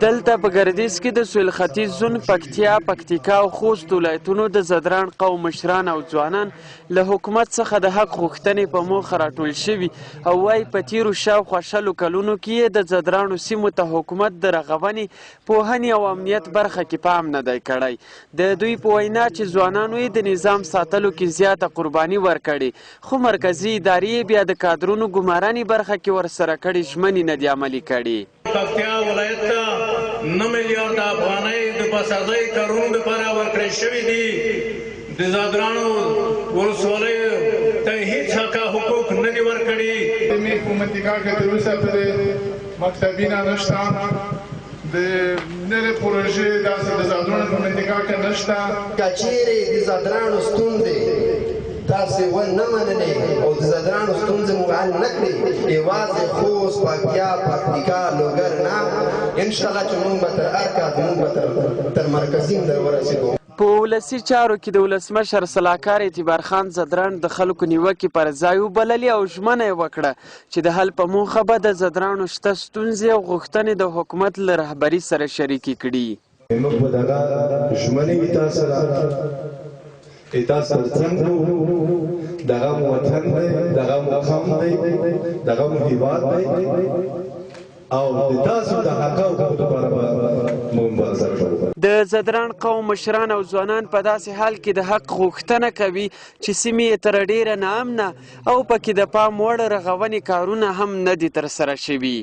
دلته په ګردیز کې د سویل ختیځ زون پکتیا، پکتیکا او خوست ولایتونو د زدران قوم مشران او ځوانان له حکومت څخه د حق غوښتنې په موخه راټول شوي او وایي په تیرو شاوخوا شلو کلونو کې یې د زدرانو سیمو ته حکومت د رغونې، پوهنې او امنیت برخه کې پام نه دی کړی. د دوی په وینا چې ځوانانو یې د نظام ساتلو کې زیاته قرباني ورکړې، خو مرکزي ادارې بیا د کادرونو ګمارنې برخه کې ورسره کړي ژمنې نه دي عملي کړي. پکتیا ولایت ته 9 میلیارډ افغانۍ د بسازۍ کارونو لپاره ورکړل شوي دي. د زادرانو ولسوالیو ته هیڅ حقوق نه دي ورکړي. زموږ په منطقه کې تر اوسه پورې مکتبونه نشته، د نوې پروژې داسې د زادرانو په منطقه کې نشته. که چیرې د زادرانو ستونزې تاسې ونه منلې او د زادرانو ستونزې مو حل نه کړې، یوازې خوست، پکتیا، پکتیکا، لوګر نه، انشاءالله چې موږ به تر هر کال موږ به تر مرکزي در ورسېږو. په ولسي چارو کې د ولسمشر سلاکار اعتبار خان زدران د خلکو نیوکې پر ځای وبللې او ژمنه یې وکړه چې د حل په موخه به د زدرانو شته ستونزې او غوښتنې د حکومت له رهبري سره شریکې کړي. موږ به دغه ژمنې وي تاسو سره، تاسو څنګه دغه مو وطن دی، دغه مو قوم دی، دغه مو هیواد دی او د تاسو د حق او حقوقو لپاره به مبارزه کوو. د زدران قوم مشران او ځوانان په داسې حال کې د حق غوښتنه کوي چې سیمې یې تر ډیره ناامنه او پکې د پام وړ رغونې کارونه هم نه دي ترسره شوي.